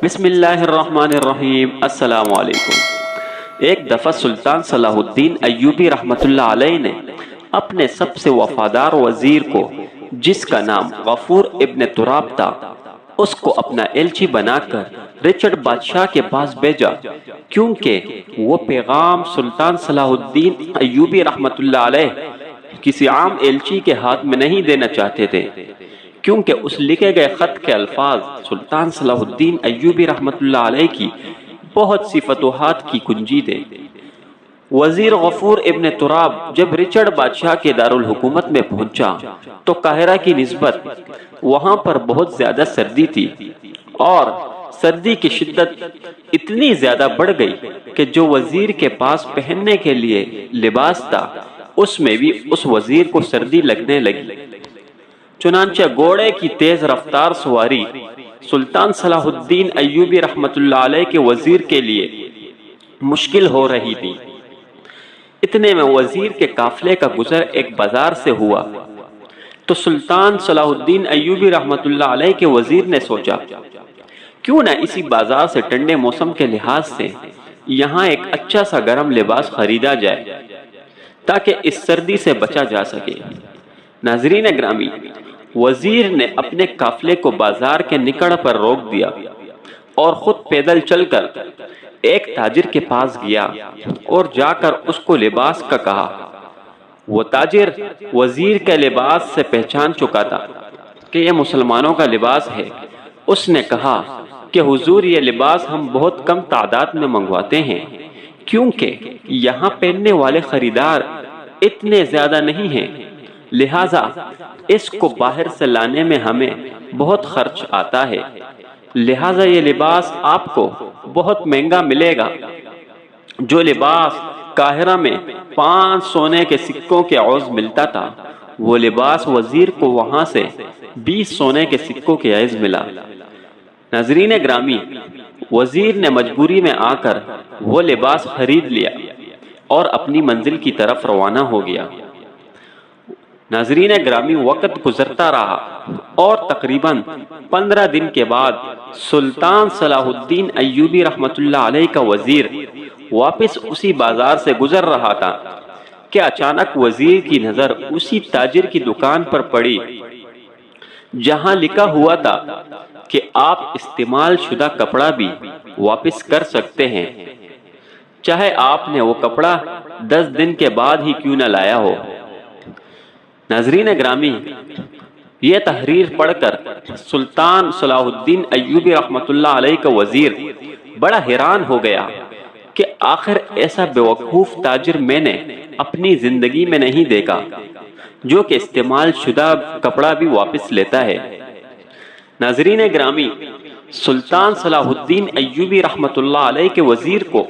بسم اللہ الرحمن الرحیم۔ السلام علیکم۔ ایک دفعہ سلطان صلاح الدین ایوبی رحمۃ اللہ علیہ نے اپنے سب سے وفادار وزیر کو، جس کا نام غفور ابن تراب تھا، اس کو اپنا ایلچی بنا کر رچرڈ بادشاہ کے پاس بھیجا، کیونکہ وہ پیغام سلطان صلاح الدین ایوبی رحمۃ اللہ علیہ کسی عام ایلچی کے ہاتھ میں نہیں دینا چاہتے تھے، کیونکہ اس لکھے گئے خط کے الفاظ سلطان صلاح الدین ایوبی رحمۃ اللہ علیہ کی بہت سی فتوحات کی کنجی تھے۔ وزیر غفور ابن تراب جب رچرڈ بادشاہ کے دارالحکومت میں پہنچا تو قاہرہ کی نسبت وہاں پر بہت زیادہ سردی تھی، اور سردی کی شدت اتنی زیادہ بڑھ گئی کہ جو وزیر کے پاس پہننے کے لیے لباس تھا، اس میں بھی اس وزیر کو سردی لگنے لگی۔ چنانچہ گھوڑے کی تیز رفتار سواری سلطان صلاح الدین ایوبی رحمۃ اللہ علیہ کے وزیر کے لیے مشکل ہو رہی تھی۔ اتنے میں وزیر کے قافلے کا گزر ایک بازار سے ہوا تو سلطان صلاح الدین ایوبی رحمۃ اللہ علیہ کے وزیر نے سوچا، کیوں نہ اسی بازار سے ٹھنڈے موسم کے لحاظ سے یہاں ایک اچھا سا گرم لباس خریدا جائے تاکہ اس سردی سے بچا جا سکے۔ ناظرین گرامی، وزیر نے اپنے قافلے کو بازار کے نکڑ پر روک دیا اور خود پیدل چل کر ایک تاجر کے پاس گیا اور جا کر اس کو لباس کا کہا۔ وہ تاجر وزیر کے لباس سے پہچان چکا تھا کہ یہ مسلمانوں کا لباس ہے۔ اس نے کہا کہ حضور، یہ لباس ہم بہت کم تعداد میں منگواتے ہیں، کیونکہ یہاں پہننے والے خریدار اتنے زیادہ نہیں ہیں، لہٰذا اس کو باہر سے لانے میں ہمیں بہت خرچ آتا ہے، لہٰذا یہ لباس آپ کو بہت مہنگا ملے گا۔ جو لباس قاہرہ میں 5 سونے کے سکوں کے عوض ملتا تھا، وہ لباس وزیر کو وہاں سے 20 سونے کے سکوں کے عوض ملا۔ ناظرین گرامی، وزیر نے مجبوری میں آ کر وہ لباس خرید لیا اور اپنی منزل کی طرف روانہ ہو گیا۔ ناظرین گرامی، وقت گزرتا رہا اور تقریباً 15 دن کے بعد سلطان صلاح الدین ایوبی رحمۃ اللہ علیہ کا وزیر واپس اسی بازار سے گزر رہا تھا کہ اچانک وزیر کی نظر اسی تاجر کی دکان پر پڑی جہاں لکھا ہوا تھا کہ آپ استعمال شدہ کپڑا بھی واپس کر سکتے ہیں، چاہے آپ نے وہ کپڑا 10 دن کے بعد ہی کیوں نہ لایا ہو۔ ناظرین گرامی، یہ تحریر پڑھ کر سلطان صلاح الدین ایوبی رحمۃ اللہ علیہ کا وزیر بڑا حیران ہو گیا کہ آخر ایسا بیوقوف تاجر میں نے اپنی زندگی میں نہیں دیکھا جو کہ استعمال شدہ کپڑا بھی واپس لیتا ہے۔ ناظرین گرامی، سلطان صلاح الدین ایوبی رحمۃ اللہ علیہ کے وزیر کو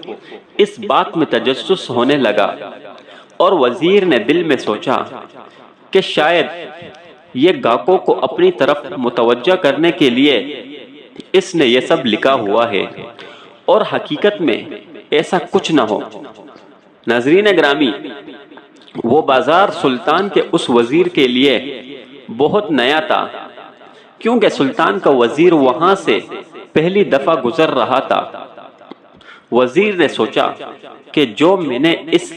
اس بات میں تجسس ہونے لگا، اور وزیر نے دل میں سوچا کہ شاید یہ گاہکوں کو اپنی طرف متوجہ کرنے کے لیے اس نے یہ سب لکھا ہوا ہے، اور حقیقت میں ایسا کچھ نہ ہو۔ ناظرین گرامی، وہ بازار سلطان کے اس وزیر کے لیے بہت نیا تھا، کیونکہ سلطان کا وزیر وہاں سے پہلی دفعہ گزر رہا تھا۔ وزیر نے سوچا کہ جو میں نے اس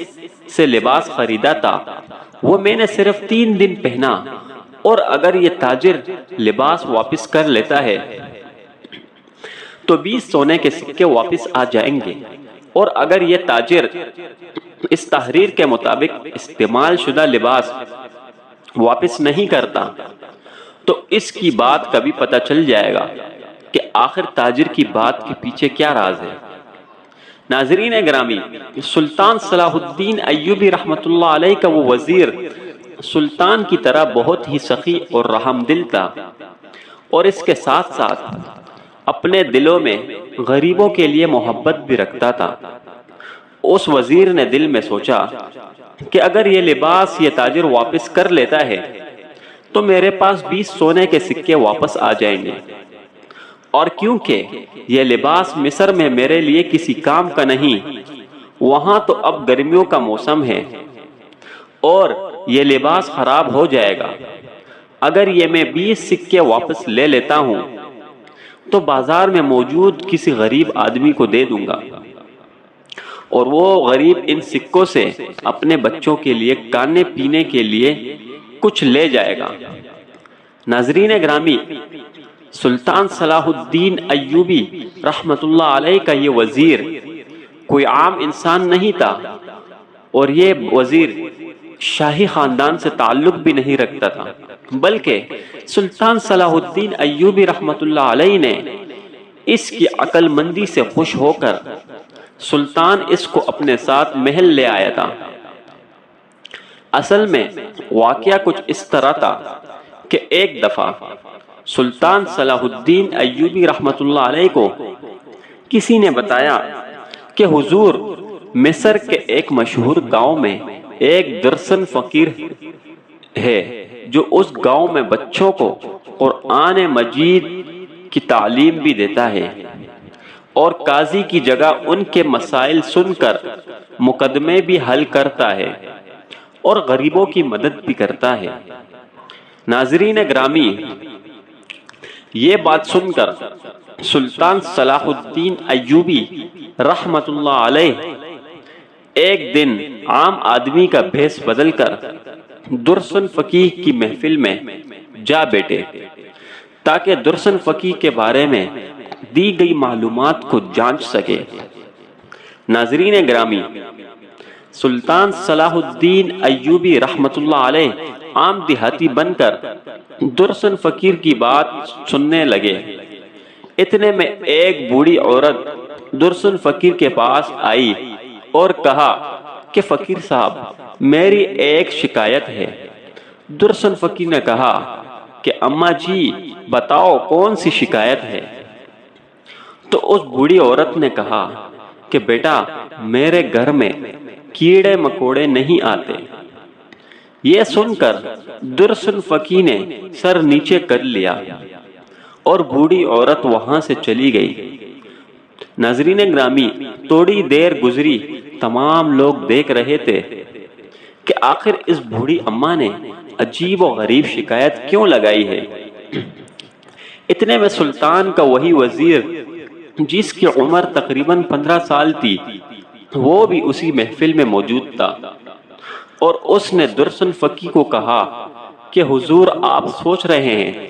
سے لباس خریدا تھا وہ میں نے صرف 3 دن پہنا، اور اگر یہ تاجر لباس واپس کر لیتا ہے تو 20 سونے کے سکے واپس آ جائیں گے، اور اگر یہ تاجر اس تحریر کے مطابق استعمال شدہ لباس واپس نہیں کرتا تو اس کی بات کبھی پتہ چل جائے گا کہ آخر تاجر کی بات کے پیچھے کیا راز ہے۔ ناظرین گرامی، سلطان صلاح الدین ایوبی رحمۃ اللہ علیہ کا وہ وزیر سلطان کی طرح بہت ہی سخی اور رحم دل تھا، اور اس کے ساتھ ساتھ اپنے دلوں میں غریبوں کے لیے محبت بھی رکھتا تھا۔ اس وزیر نے دل میں سوچا کہ اگر یہ لباس یہ تاجر واپس کر لیتا ہے تو میرے پاس 20 سونے کے سکے واپس آ جائیں گے، اور کیونکہ یہ لباس مصر میں میرے لیے کسی کام کا نہیں، وہاں تو اب گرمیوں کا موسم ہے اور یہ لباس خراب ہو جائے گا۔ اگر یہ میں 20 سکے واپس لے لیتا ہوں تو بازار میں موجود کسی غریب آدمی کو دے دوں گا، اور وہ غریب ان سکوں سے اپنے بچوں کے لیے کھانے پینے کے لیے کچھ لے جائے گا۔ ناظرین گرامی، سلطان صلاح الدین ایوبی رحمت اللہ علیہ کا یہ وزیر کوئی عام انسان نہیں تھا، اور یہ وزیر شاہی خاندان سے تعلق بھی نہیں رکھتا تھا، بلکہ سلطان صلاح الدین ایوبی رحمت اللہ علیہ نے اس کی عقل مندی سے خوش ہو کر سلطان اس کو اپنے ساتھ محل لے آیا تھا۔ اصل میں واقعہ کچھ اس طرح تھا کہ ایک دفعہ سلطان صلاح الدین ایوبی رحمت اللہ علیہ کو کسی نے بتایا کہ حضور، مصر کے ایک مشہور گاؤں میں ایک درسن فقیر ہے جو اس گاؤں میں بچوں کو قرآن مجید کی تعلیم بھی دیتا ہے، اور قاضی کی جگہ ان کے مسائل سن کر مقدمے بھی حل کرتا ہے، اور غریبوں کی مدد بھی کرتا ہے۔ ناظرین گرامی، یہ بات سن کر سلطان صلاح الدین ایوبی رحمت اللہ علیہ ایک دن عام آدمی کا بھیس بدل کر درسن فقیہ کی محفل میں جا بیٹھے تاکہ درسن فقیہ کے بارے میں دی گئی معلومات کو جانچ سکے۔ ناظرین گرامی، سلطان صلاح الدین ایوبی رحمت اللہ علیہ عام دیہاتی بن کر درسن فقیر کی بات سننے لگے۔ اتنے میں ایک بوڑھی عورت درسن فقیر کے پاس آئی اور کہا کہ فقیر صاحب، میری ایک شکایت ہے۔ درسن فقیر نے کہا کہ اماں جی بتاؤ کون سی شکایت ہے؟ تو اس بوڑھی عورت نے کہا کہ بیٹا، میرے گھر میں کیڑے مکوڑے نہیں آتے۔ یہ سن کر درسن فقیر نے سر نیچے کر لیا اور بوڑھی عورت وہاں سے چلی گئی۔ ناظرین گرامی، تھوڑی دیر گزری، تمام لوگ دیکھ رہے تھے کہ آخر اس بوڑھی اماں نے عجیب و غریب شکایت کیوں لگائی ہے۔ اتنے میں سلطان کا وہی وزیر جس کی عمر تقریباً 15 سال تھی، وہ بھی اسی محفل میں موجود تھا، اور اس نے درسن فقیر کو کہا کہ حضور، آپ سوچ رہے ہیں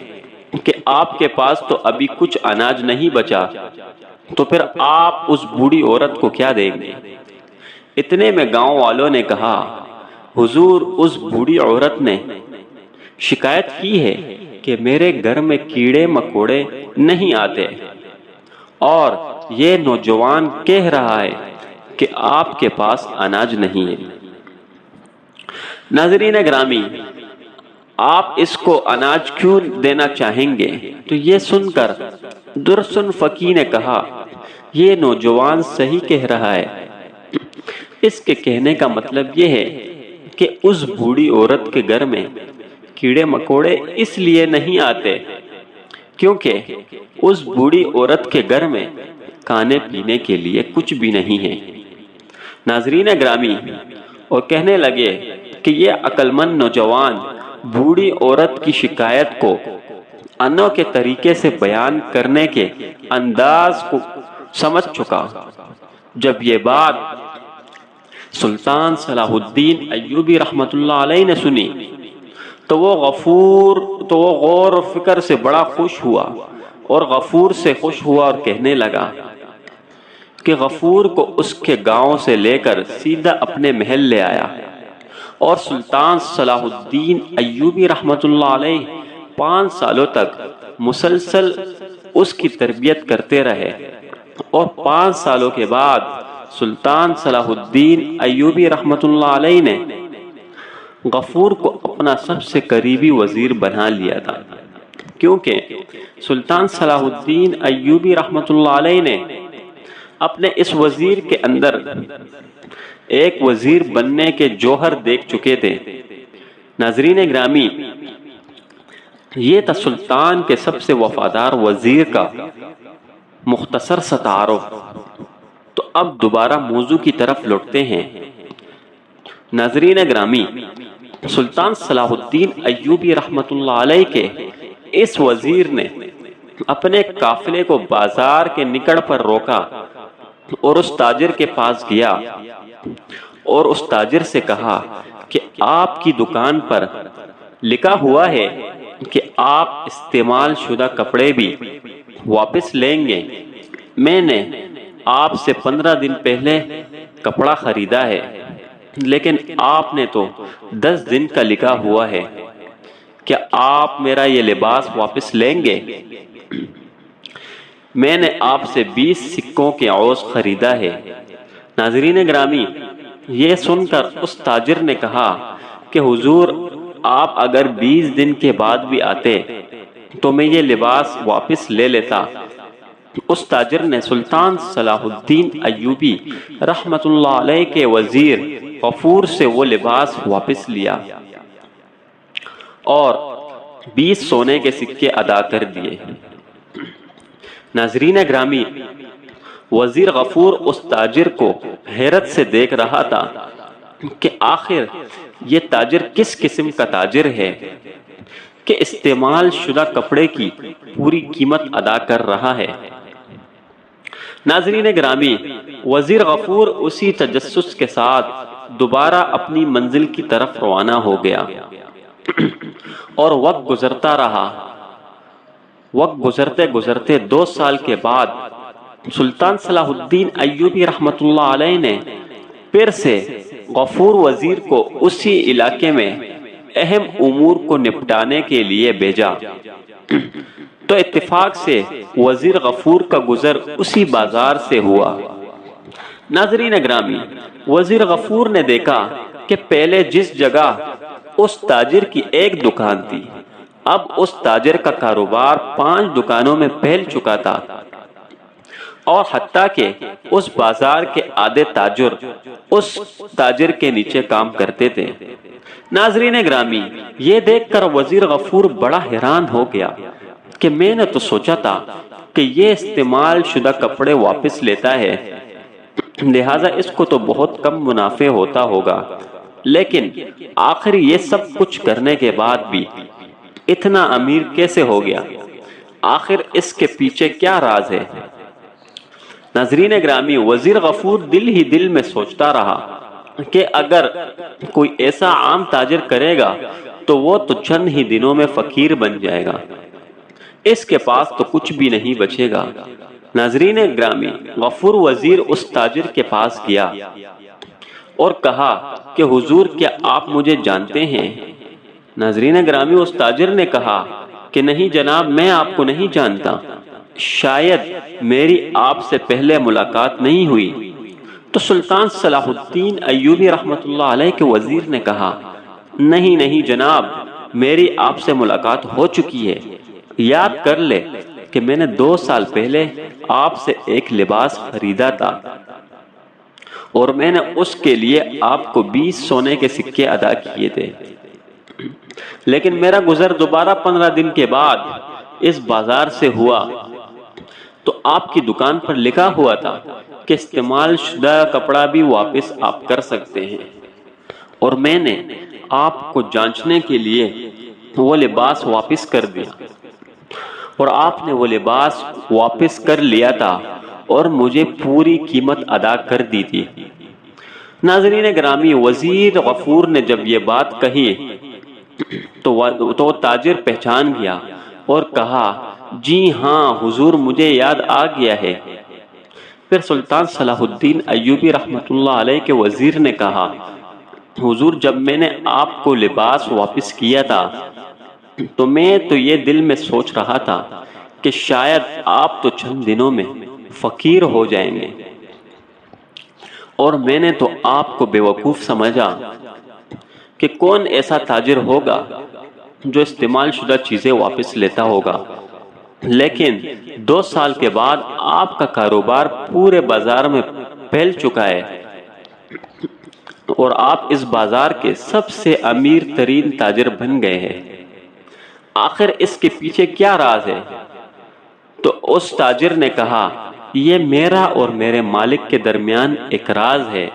کہ آپ کے پاس تو ابھی کچھ اناج نہیں بچا، تو پھر آپ اس بوڑھی عورت کو کیا دیں گے؟ اتنے میں گاؤں والوں نے کہا، حضور، اس بوڑھی عورت نے شکایت کی ہے کہ میرے گھر میں کیڑے مکوڑے نہیں آتے، اور یہ نوجوان کہہ رہا ہے کہ آپ کے پاس اناج نہیں ہے۔ ناظرین گرامی، آپ اس کو اناج کیوں دینا چاہیں گے؟ تو یہ سن کر درسن فقیر نے کہا، یہ نوجوان صحیح کہہ رہا ہے۔ اس کے کہنے کا مطلب یہ ہے کہ اس بوڑھی عورت کے گھر میں کیڑے مکوڑے اس لیے نہیں آتے کیونکہ اس بوڑھی عورت کے گھر میں کھانے پینے کے لیے کچھ بھی نہیں ہے۔ ناظرین گرامی، اور کہنے لگے کہ یہ عقل مند نوجوان بوڑھی عورت کی شکایت کو انوکھے طریقے سے بیان کرنے کے انداز کو سمجھ چکا۔ جب یہ بات سلطان صلاح الدین ایوبی رحمت اللہ علیہ نے سنی تو وہ غور و فکر سے بڑا خوش ہوا، اور غفور سے خوش ہوا اور کہنے لگا کہ غفور کو اس کے گاؤں سے لے کر سیدھا اپنے محل لے آیا، اور سلطان صلاح الدین ایوبی رحمت اللہ علیہ 5 سالوں تک مسلسل اس کی تربیت کرتے رہے، اور 5 سالوں کے بعد سلطان صلاح الدین ایوبی رحمت اللہ علیہ نے غفور کو اپنا سب سے قریبی وزیر بنا لیا تھا، کیونکہ سلطان صلاح الدین ایوبی رحمت اللہ علیہ نے اپنے اس وزیر کے اندر ایک وزیر بننے کے جوہر دیکھ چکے تھے۔ ناظرین گرامی، یہ تھا سلطان کے سب سے وفادار وزیر کا مختصر سا تعارف۔ تو اب دوبارہ موضوع کی طرف لوٹتے ہیں۔ ناظرین گرامی، سلطان صلاح الدین ایوبی رحمت اللہ علیہ کے اس وزیر نے اپنے قافلے کو بازار کے نکڑ پر روکا اور اس تاجر کے پاس گیا اور اس تاجر سے کہا کہ آپ کی دکان پر لکھا ہوا ہے کہ آپ استعمال شدہ کپڑے بھی واپس لیں گے۔ میں نے آپ سے 15 دن پہلے کپڑا خریدا ہے، لیکن آپ نے تو 10 دن کا لکھا ہوا ہے۔ کیا آپ میرا یہ لباس واپس لیں گے؟ میں نے آپ سے 20 سکوں کے عوض خریدا ہے۔ ناظرین گرامی، یہ سن کر اس تاجر نے کہا کہ حضور، آپ اگر 20 دن کے بعد بھی آتے تو میں یہ لباس واپس لے لیتا۔ اس تاجر نے سلطان صلاح الدین ایوبی رحمت اللہ علیہ کے وزیر غفور سے وہ لباس واپس لیا اور 20 سونے کے سکے ادا کر دیے۔ ناظرین گرامی، وزیر غفور اس تاجر کو حیرت سے دیکھ رہا تھا کہ آخر یہ تاجر کس قسم کا تاجر ہے کہ استعمال شدہ کپڑے کی پوری قیمت ادا کر رہا ہے۔ ناظرین گرامی، وزیر غفور اسی تجسس کے ساتھ دوبارہ اپنی منزل کی طرف روانہ ہو گیا اور وقت گزرتا رہا۔ وقت گزرتے گزرتے 2 سال کے بعد سلطان صلاح الدین ایوبی رحمت اللہ علیہ نے پھر سے غفور وزیر کو اسی علاقے میں اہم امور کو نپٹانے کے لیے بھیجا تو اتفاق سے وزیر غفور کا گزر اسی بازار سے ہوا۔ ناظرین گرامی، وزیر غفور نے دیکھا کہ پہلے جس جگہ اس تاجر کی ایک دکان تھی، اب اس تاجر کا کاروبار 5 دکانوں میں پھیل چکا تھا اور حتیٰ کہ اس بازار کے آدھے تاجر اس تاجر کے نیچے کام کرتے تھے۔ ناظرین گرامی، یہ دیکھ کر وزیر غفور بڑا حیران ہو گیا کہ میں نے تو سوچا تھا کہ یہ استعمال شدہ کپڑے واپس لیتا ہے، لہٰذا اس کو تو بہت کم منافع ہوتا ہوگا، لیکن آخر یہ سب کچھ کرنے کے بعد بھی اتنا امیر کیسے ہو گیا؟ آخر اس کے پیچھے کیا راز ہے؟ ناظرین گرامی، وزیر غفور دل ہی دل میں سوچتا رہا کہ اگر کوئی ایسا عام تاجر کرے گا تو وہ تو چند ہی دنوں میں فقیر بن جائے گا، اس کے پاس تو کچھ بھی نہیں بچے گا۔ ناظرین گرامی، غفور وزیر اس تاجر کے پاس گیا اور کہا کہ حضور، کیا آپ مجھے جانتے ہیں؟ ناظرین گرامی، اس تاجر نے کہا کہ نہیں جناب، میں آپ کو نہیں جانتا، شاید میری آپ سے پہلے ملاقات نہیں ہوئی۔ تو سلطان صلاح الدین ایوبی رحمت اللہ علیہ کے وزیر نے کہا، نہیں جناب، میری آپ سے ملاقات ہو چکی ہے۔ یاد کر لے کہ میں نے 2 سال پہلے آپ سے ایک لباس خریدا تھا اور میں نے اس کے لیے آپ کو 20 سونے کے سکے ادا کیے تھے، لیکن میرا گزر دوبارہ 15 دن کے بعد اس بازار سے ہوا تو آپ کی دکان پر لکھا ہوا تھا کہ استعمال شدہ کپڑا بھی واپس آپ کر سکتے ہیں، اور میں نے آپ کو جانچنے کے لیے وہ لباس واپس کر دیا اور آپ نے وہ لباس واپس کر لیا تھا اور مجھے پوری قیمت ادا کر دی تھی۔ ناظرین گرامی، وزیر غفور نے جب یہ بات کہی تو تاجر پہچان گیا اور کہا، جی ہاں حضور، مجھے یاد آ گیا ہے۔ پھر سلطان صلاح الدین ایوبی رحمت اللہ علیہ کے وزیر نے کہا، حضور، جب میں نے آپ کو لباس واپس کیا تھا تو میں تو یہ دل میں سوچ رہا تھا کہ شاید آپ تو چند دنوں میں فقیر ہو جائیں گے، اور میں نے تو آپ کو بیوقوف سمجھا کہ کون ایسا تاجر ہوگا جو استعمال شدہ چیزیں واپس لیتا ہوگا، لیکن 2 سال کے بعد آپ کا کاروبار پورے بازار میں پھیل چکا ہے اور آپ اس بازار کے سب سے امیر ترین تاجر بن گئے ہیں۔ آخر اس کے پیچھے کیا راز ہے؟ تو اس تاجر نے کہا، یہ میرا اور میرے مالک کے درمیان ایک راز ہے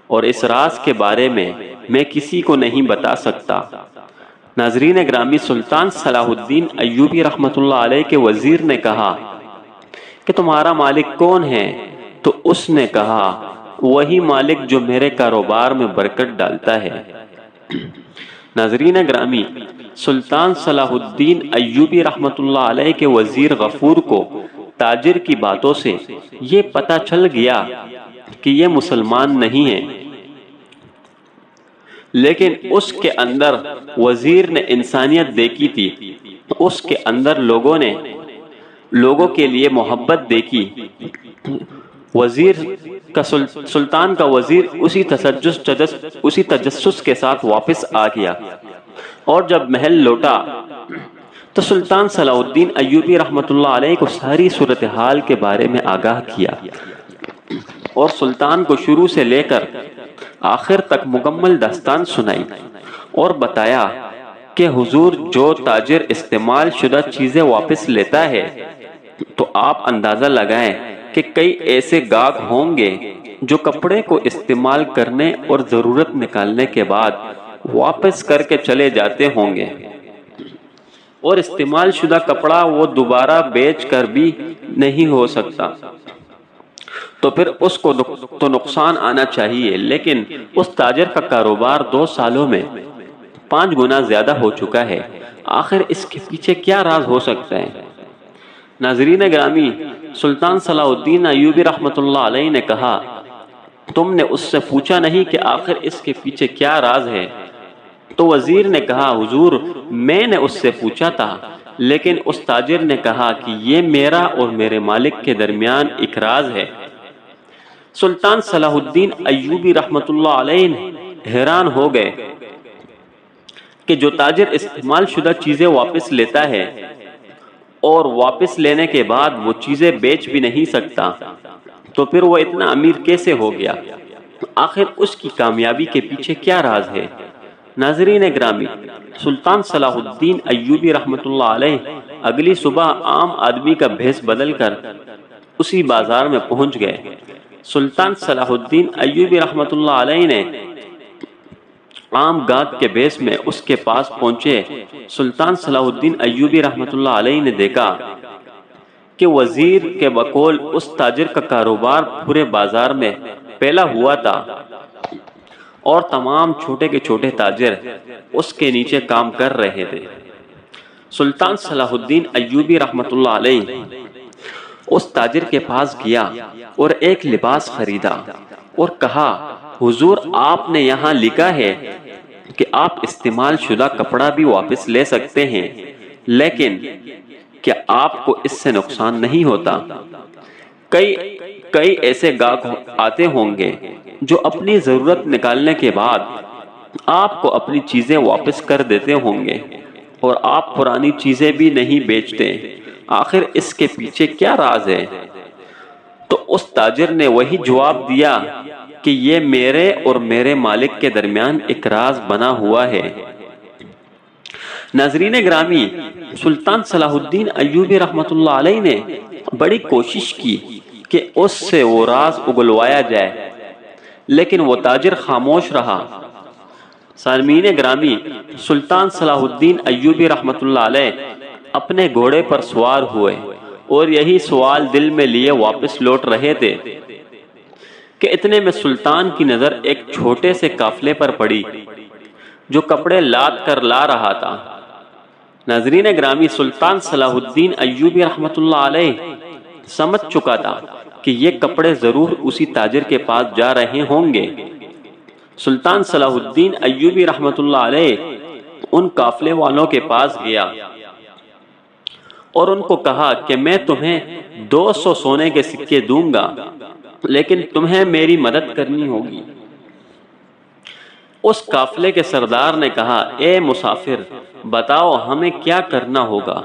اور اس راز کے بارے میں کسی کو نہیں بتا سکتا۔ ناظرین گرامی، سلطان صلاح الدین ایوبی رحمۃ اللہ علیہ کے وزیر نے کہا کہ تمہارا مالک کون ہے؟ تو اس نے کہا وہی مالک جو میرے کاروبار میں برکت ڈالتا ہے۔ ناظرین گرامی، سلطان صلاح الدین ایوبی رحمۃ اللہ علیہ کے وزیر غفور کو تاجر کی باتوں سے یہ پتہ چل گیا کہ یہ مسلمان نہیں ہے، لیکن اس کے اندر وزیر نے انسانیت دیکھی تھی، اس کے اندر لوگوں کے لیے محبت دیکھی۔ سلطان کا وزیر اسی تجسس کے ساتھ واپس آ گیا، اور جب محل لوٹا تو سلطان صلاح الدین ایوبی رحمۃ اللہ علیہ کو ساری صورتحال کے بارے میں آگاہ کیا، اور سلطان کو شروع سے لے کر آخر تک مکمل داستان سنائی، اور بتایا کہ حضور جو تاجر استعمال شدہ چیزیں واپس لیتا ہے تو آپ اندازہ لگائیں کہ کئی ایسے گاہک ہوں گے جو کپڑے کو استعمال کرنے اور ضرورت نکالنے کے بعد واپس کر کے چلے جاتے ہوں گے، اور استعمال شدہ کپڑا وہ دوبارہ بیچ کر بھی نہیں ہو سکتا، تو پھر اس کو تو نقصان آنا چاہیے، لیکن اس تاجر کا کاروبار 2 سالوں میں 5 گنا زیادہ ہو چکا ہے۔ آخر اس کے پیچھے کیا راز ہو سکتا ہے؟ ناظرین گرامی، سلطان صلاح الدین ایوبی رحمۃ اللہ علیہ نے کہا تم نے اس سے پوچھا نہیں کہ آخر اس کے پیچھے کیا راز ہے؟ تو وزیر نے کہا حضور میں نے اس سے پوچھا تھا، لیکن اس تاجر نے کہا کہ یہ میرا اور میرے مالک کے درمیان ایک راز ہے۔ سلطان صلاح الدین ایوبی رحمۃ اللہ علیہ حیران ہو گئے کہ جو تاجر استعمال شدہ چیزیں واپس لیتا ہے اور واپس لینے کے بعد وہ چیزیں بیچ بھی نہیں سکتا، تو پھر وہ اتنا امیر کیسے ہو گیا؟ آخر اس کی کامیابی کے پیچھے کیا راز ہے؟ ناظرین گرامی، سلطان صلاح الدین ایوبی رحمۃ اللہ علیہ اگلی صبح عام آدمی کا بھیس بدل کر اسی بازار میں پہنچ گئے۔ سلطان صلاح الدین ایوبی رحمۃ اللہ علیہ نے عام گاہک کے بھیس میں اس کے پاس پہنچے۔ سلطان صلاح الدین ایوبی رحمۃ اللہ علیہ نے دیکھا کہ وزیر کے بقول اس تاجر کا کاروبار پورے بازار میں پھیلا ہوا تھا، اور تمام چھوٹے کے چھوٹے تاجر اس کے نیچے کام کر رہے تھے۔ سلطان صلاح الدین ایوبی رحمۃ اللہ علیہ اس تاجر کے پاس گیا اور ایک لباس خریدا اور کہا حضور آپ نے یہاں لکھا ہے کہ آپ استعمال شدہ کپڑا بھی واپس لے سکتے ہیں، لیکن کیا آپ کو اس سے نقصان نہیں ہوتا؟ کئی ایسے گاہک آتے ہوں گے جو اپنی ضرورت نکالنے کے بعد آپ کو اپنی چیزیں واپس کر دیتے ہوں گے، اور آپ پرانی چیزیں بھی نہیں بیچتے، آخر اس کے پیچھے کیا راز ہے؟ تو اس تاجر نے وہی جواب دیا کہ یہ میرے اور میرے مالک کے درمیان ایک راز بنا ہوا ہے۔ ناظرین گرامی، سلطان صلاح الدین ایوبی رحمۃ اللہ علیہ نے بڑی کوشش کی کہ اس سے وہ راز اگلوایا جائے، لیکن وہ تاجر خاموش رہا۔ سامعین گرامی، سلطان صلاح الدین ایوبی رحمۃ اللہ علیہ اپنے گھوڑے پر سوار ہوئے اور یہی سوال دل میں لیے واپس لوٹ رہے تھے کہ اتنے میں سلطان کی نظر ایک چھوٹے سے قافلے پر پڑی جو کپڑے لاد کر لا رہا تھا۔ ناظرین گرامی، سلطان صلاح الدین ایوبی رحمۃ اللہ علیہ سمجھ چکا تھا کہ یہ کپڑے ضرور اسی تاجر کے پاس جا رہے ہوں گے۔ سلطان صلاح الدین ایوبی رحمۃ اللہ علیہ ان قافلے والوں کے پاس گیا اور ان کو کہا کہ میں تمہیں 200 سونے کے سکے دوں گا، لیکن تمہیں میری مدد کرنی ہوگی۔ اس قافلے کے سردار نے کہا اے مسافر بتاؤ ہمیں کیا کرنا ہوگا؟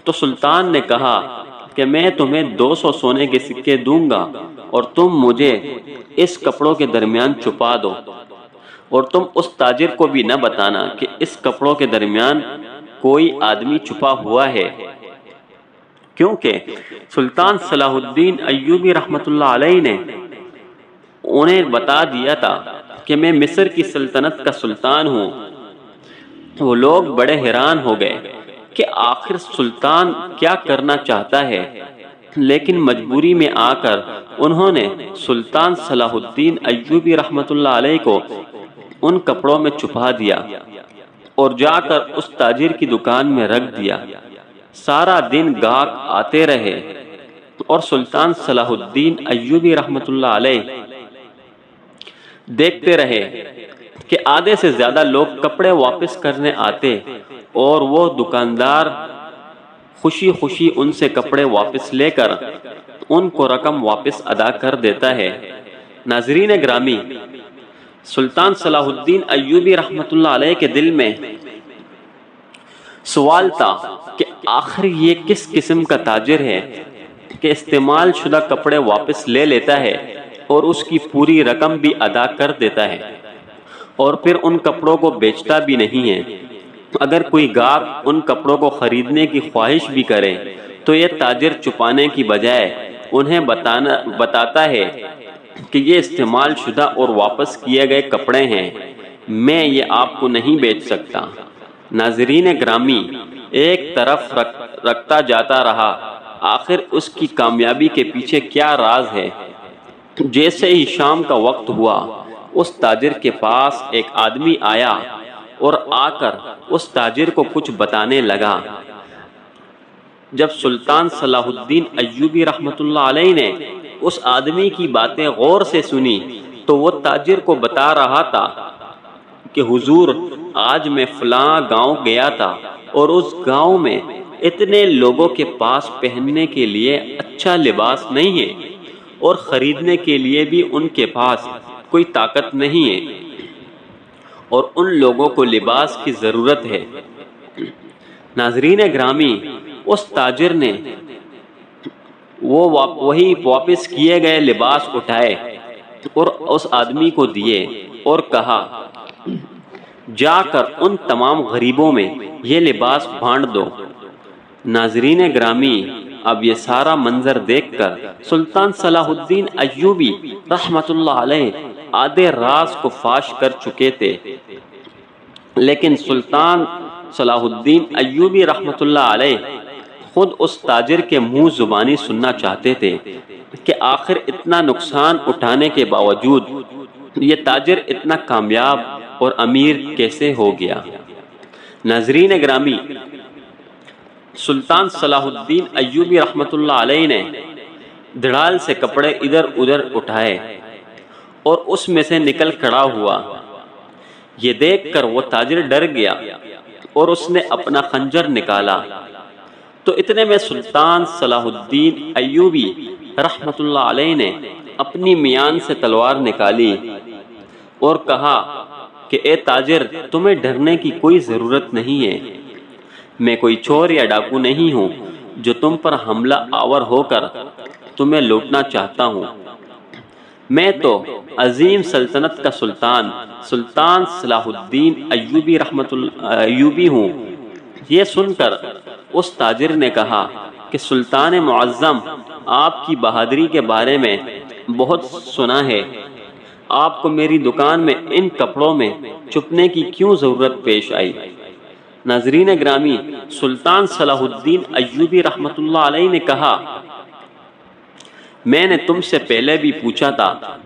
تو سلطان نے کہا کہ میں تمہیں 200 سونے کے سکے دوں گا اور تم مجھے اس کپڑوں کے درمیان چھپا دو، اور تم اس تاجر کو بھی نہ بتانا کہ اس کپڑوں کے درمیان کوئی آدمی چھپا ہوا ہے، کیونکہ سلطان صلاح الدین ایوبی رحمۃ اللہ علیہ نے انہیں بتا دیا تھا کہ میں مصر کی سلطنت کا سلطان ہوں، وہ لوگ بڑے حیران ہو گئے کہ آخر سلطان کیا کرنا چاہتا ہے، لیکن مجبوری میں آ کر انہوں نے سلطان صلاح الدین ایوبی رحمۃ اللہ علیہ کو ان کپڑوں میں چھپا دیا اور جا کر اس تاجر کی دکان میں رکھ دیا۔ سارا دن گاہک آتے رہے اور سلطان صلاح الدین ایوبی رحمۃ اللہ علیہ دیکھتے رہے کہ آدھے سے زیادہ لوگ کپڑے واپس کرنے آتے اور وہ دکاندار خوشی خوشی ان سے کپڑے واپس لے کر ان کو رقم واپس ادا کر دیتا ہے۔ ناظرین گرامی، سلطان صلاح الدین ایوبی رحمۃ اللہ علیہ کے دل میں سوال تھا کہ آخر یہ کس قسم کا تاجر ہے کہ استعمال شدہ کپڑے واپس لے لیتا ہے اور اس کی پوری رقم بھی ادا کر دیتا ہے اور پھر ان کپڑوں کو بیچتا بھی نہیں ہے۔ اگر کوئی گاہک ان کپڑوں کو خریدنے کی خواہش بھی کرے تو یہ تاجر چھپانے کی بجائے انہیں بتاتا ہے کہ یہ استعمال شدہ اور واپس کیے گئے کپڑے ہیں، میں یہ آپ کو نہیں بیچ سکتا۔ ناظرین گرامی، ایک طرف رکھتا جاتا رہا، آخر اس کی کامیابی کے پیچھے کیا راز ہے؟ جیسے ہی شام کا وقت ہوا، اس تاجر کے پاس ایک آدمی آیا اور آ کر اس تاجر کو کچھ بتانے لگا۔ جب سلطان صلاح الدین ایوبی رحمۃ اللہ علیہ نے اس آدمی کی باتیں غور سے سنی تو وہ تاجر کو بتا رہا تھا کہ حضور، آج میں فلاں گاؤں گیا تھا اور اس گاؤں میں اتنے لوگوں کے پاس پہننے کے لیے اچھا لباس نہیں ہے اور خریدنے کے لیے بھی ان کے پاس کوئی طاقت نہیں ہے اور ان لوگوں کو لباس کی ضرورت ہے۔ ناظرین گرامی، اس تاجر نے وہی واپس کیے گئے لباس اٹھائے اور اس آدمی کو دیے اور کہا، جا کر ان تمام غریبوں میں یہ لباس بانٹ دو۔ ناظرین گرامی، اب یہ سارا منظر دیکھ کر سلطان صلاح الدین ایوبی رحمۃ اللہ علیہ آدھے راز کو فاش کر چکے تھے، لیکن سلطان صلاح الدین ایوبی رحمۃ اللہ علیہ خود اس تاجر کے منہ زبانی سننا چاہتے تھے کہ آخر اتنا نقصان اٹھانے کے باوجود یہ تاجر اتنا کامیاب اور امیر کیسے ہو گیا۔ ناظرین گرامی، سلطان صلاح الدین ایوبی رحمۃ اللہ علیہ نے دھڑال سے کپڑے ادھر ادھر اٹھائے اور اس میں سے نکل کھڑا ہوا۔ یہ دیکھ کر وہ تاجر ڈر گیا اور اس نے اپنا خنجر نکالا تو اتنے میں سلطان صلاح الدین ایوبی رحمۃ اللہ علیہ نے اپنی میان سے تلوار نکالی اور کہا کہ اے تاجر، تمہیں ڈرنے کی کوئی ضرورت نہیں ہے، میں کوئی چور یا ڈاکو نہیں ہوں جو تم پر حملہ آور ہو کر تمہیں لوٹنا چاہتا ہوں، میں تو عظیم سلطنت کا سلطان صلاح الدین ایوبی رحمۃ اللہ ایوبی ہوں۔ یہ سن کر اس تاجر نے کہا کہ سلطان معظم، آپ کی بہادری کے بارے میں بہت سنا ہے، آپ کو میری دکان میں ان کپڑوں میں چھپنے کی کیوں ضرورت پیش آئی؟ ناظرین گرامی، سلطان صلاح الدین ایوبی رحمۃ اللہ علیہ نے کہا، میں نے تم سے پہلے بھی پوچھا تھا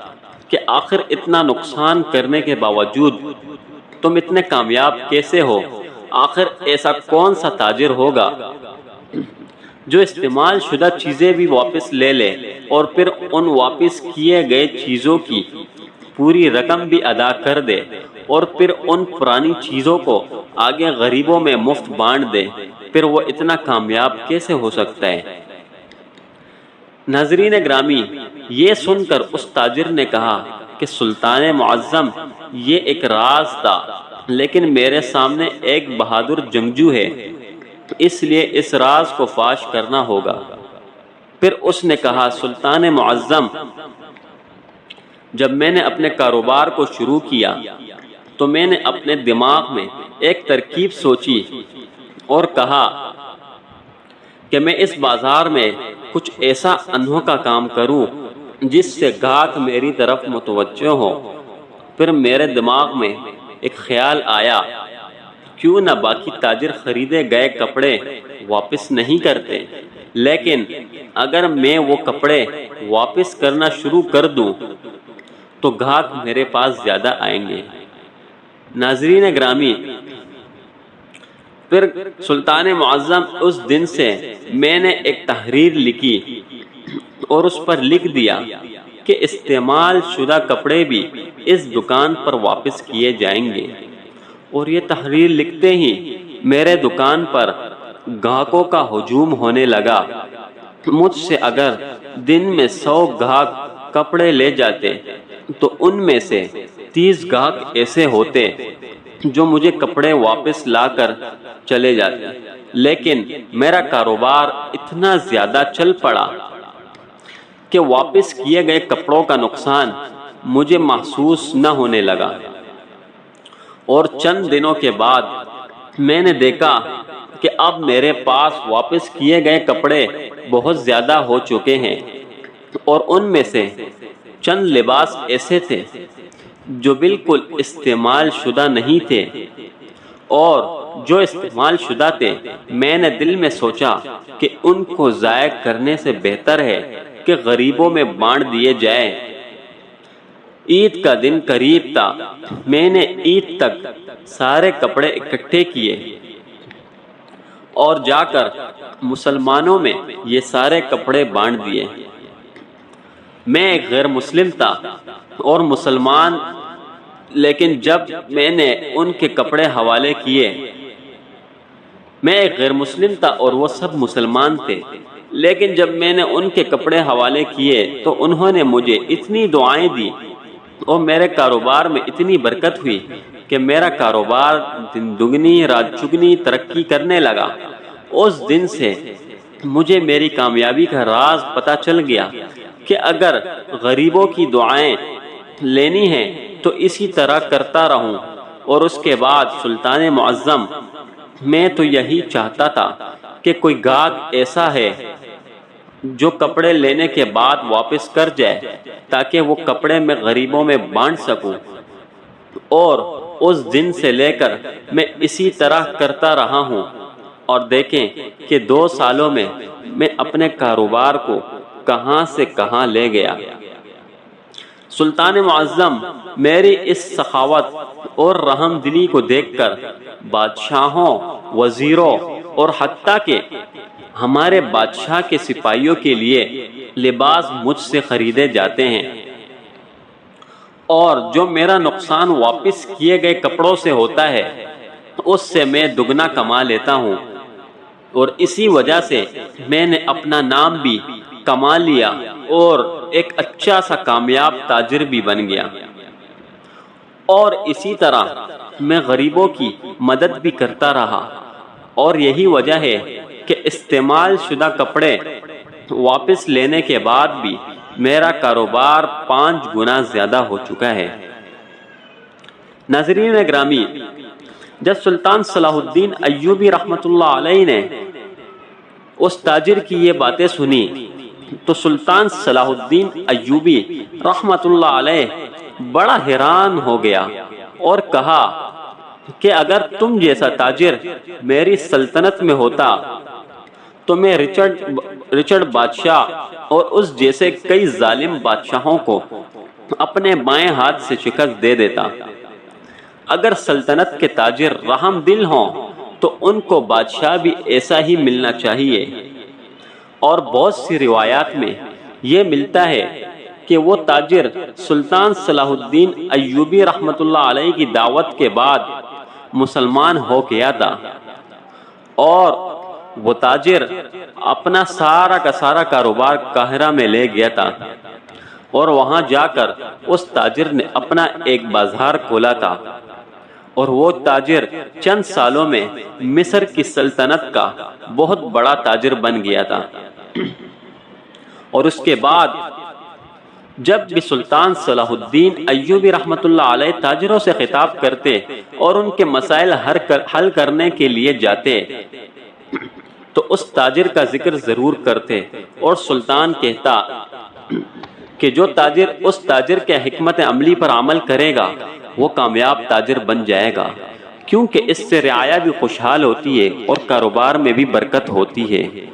کہ آخر اتنا نقصان کرنے کے باوجود تم اتنے کامیاب کیسے ہو؟ آخر ایسا کون سا تاجر ہوگا جو استعمال شدہ چیزیں بھی واپس لے لے اور پھر ان واپس کیے گئے چیزوں کی پوری رقم بھی ادا کر دے اور پھر ان پرانی چیزوں کو آگے غریبوں میں مفت بانٹ دے؟ پھر وہ اتنا کامیاب کیسے ہو سکتا ہے؟ ناظرین گرامی، یہ سن کر اس تاجر نے کہا کہ سلطان معظم، یہ ایک راز تھا، لیکن میرے سامنے ایک بہادر جنگجو ہے، اس لیے اس راز کو فاش کرنا ہوگا۔ پھر اس نے کہا، سلطان معظم، جب میں نے اپنے کاروبار کو شروع کیا تو میں نے اپنے دماغ میں ایک ترکیب سوچی اور کہا کہ میں اس بازار میں کچھ ایسا انوکھا کام کروں جس سے گاہک میری طرف متوجہ ہو۔ پھر میرے دماغ میں ایک خیال آیا، کیوں نہ باقی تاجر خریدے گئے کپڑے واپس نہیں کرتے، لیکن اگر میں وہ کپڑے واپس کرنا شروع کر دوں تو گاہک میرے پاس زیادہ آئیں گے۔ ناظرین گرامی، پھر سلطان معظم اس دن سے میں نے ایک تحریر لکھی اور اس پر لکھ دیا کہ استعمال شدہ کپڑے بھی اس دکان پر واپس کیے جائیں گے، اور یہ تحریر لکھتے ہی میرے دکان پر گاہکوں کا ہجوم ہونے لگا۔ مجھ سے اگر دن میں 100 گاہک کپڑے لے جاتے تو ان میں سے 30 گاہک ایسے ہوتے جو مجھے کپڑے واپس لا کر چلے جاتے، لیکن میرا کاروبار اتنا زیادہ چل پڑا کہ واپس کیے گئے کپڑوں کا نقصان مجھے محسوس نہ ہونے لگا، اور چند دنوں کے بعد میں نے دیکھا کہ اب میرے پاس واپس کیے گئے کپڑے بہت زیادہ ہو چکے ہیں، اور ان میں سے چند لباس ایسے تھے جو بالکل استعمال شدہ نہیں تھے، اور جو استعمال شدہ تھے میں نے دل میں سوچا کہ ان کو ضائع کرنے سے بہتر ہے کہ غریبوں میں بانٹ دیے جائیں۔ عید کا دن قریب تھا، میں نے عید تک سارے کپڑے اکٹھے کیے اور جا کر مسلمانوں میں یہ سارے کپڑے بانٹ دیے۔ میں ایک غیر مسلم تھا اور مسلمان، لیکن جب میں نے ان کے کپڑے حوالے کیے، میں ایک غیر مسلم تھا اور وہ سب مسلمان تھے، لیکن جب میں نے ان کے کپڑے حوالے کیے تو انہوں نے مجھے اتنی دعائیں دی اور میرے کاروبار میں اتنی برکت ہوئی کہ میرا کاروبار دن دگنی رات چگنی ترقی کرنے لگا۔ اس دن سے مجھے میری کامیابی کا راز پتہ چل گیا کہ اگر غریبوں کی دعائیں لینی ہیں تو اسی طرح کرتا رہوں۔ اور اس کے بعد سلطان معظم، میں تو یہی چاہتا تھا کہ کوئی گاہک ایسا ہے جو کپڑے لینے کے بعد واپس کر جائے تاکہ وہ کپڑے میں غریبوں میں بانٹ سکوں، اور اس دن سے لے کر میں اسی طرح کرتا رہا ہوں، اور دیکھیں کہ 2 سالوں میں میں اپنے کاروبار کو کہاں سے کہاں لے گیا۔ سلطان معظم میری اس سخاوت اور رحم دلی کو دیکھ کر بادشاہوں، وزیروں اور حتیٰ کہ ہمارے بادشاہ کے سپاہیوں کے لیے لباس مجھ سے خریدے جاتے ہیں، اور جو میرا نقصان واپس کیے گئے کپڑوں سے ہوتا ہے اس سے میں دگنا کما لیتا ہوں، اور اسی وجہ سے میں نے اپنا نام بھی کما لیا اور ایک اچھا سا کامیاب تاجر بھی بن گیا۔ اور اسی طرح میں غریبوں کی مدد بھی کرتا رہا، اور یہی وجہ ہے کہ استعمال شدہ کپڑے واپس لینے کے بعد بھی میرا کاروبار 5 گنا زیادہ ہو چکا ہے۔ ناظرین گرامی، جب سلطان صلاح الدین ایوبی رحمۃ اللہ علیہ نے اس تاجر کی یہ باتیں سنی تو سلطان صلاح الدین ایوبی رحمۃ اللہ علیہ بڑا حیران ہو گیا اور کہا کہ اگر تم جیسا تاجر میری سلطنت میں ہوتا تو میں رچرڈ بادشاہ اور اس جیسے کئی ظالم بادشاہوں کو اپنے بائیں ہاتھ سے شکست دے دیتا۔ اگر سلطنت کے تاجر رحم دل ہوں تو ان کو بادشاہ بھی ایسا ہی ملنا چاہیے۔ اور بہت سی روایات میں یہ ملتا ہے کہ وہ تاجر سلطان صلاح الدین ایوبی رحمۃ اللہ علیہ کی دعوت کے بعد مسلمان ہو گیا تھا، اور وہ تاجر اپنا سارا کا سارا کاروبار قاہرہ میں لے گیا تھا، اور وہاں جا کر اس تاجر نے اپنا ایک بازار کھولا تھا، اور وہ تاجر چند سالوں میں مصر کی سلطنت کا بہت بڑا تاجر بن گیا تھا۔ اور اس کے بعد جب بھی سلطان صلاح الدین ایوبی رحمۃ اللہ علیہ تاجروں سے خطاب کرتے اور ان کے مسائل حل کرنے کے لیے جاتے تو اس تاجر کا ذکر ضرور کرتے، اور سلطان کہتا کہ جو تاجر اس تاجر کے حکمت عملی پر عمل کرے گا وہ کامیاب تاجر بن جائے گا، کیونکہ اس سے رعایا بھی خوشحال ہوتی ہے اور کاروبار میں بھی برکت ہوتی ہے۔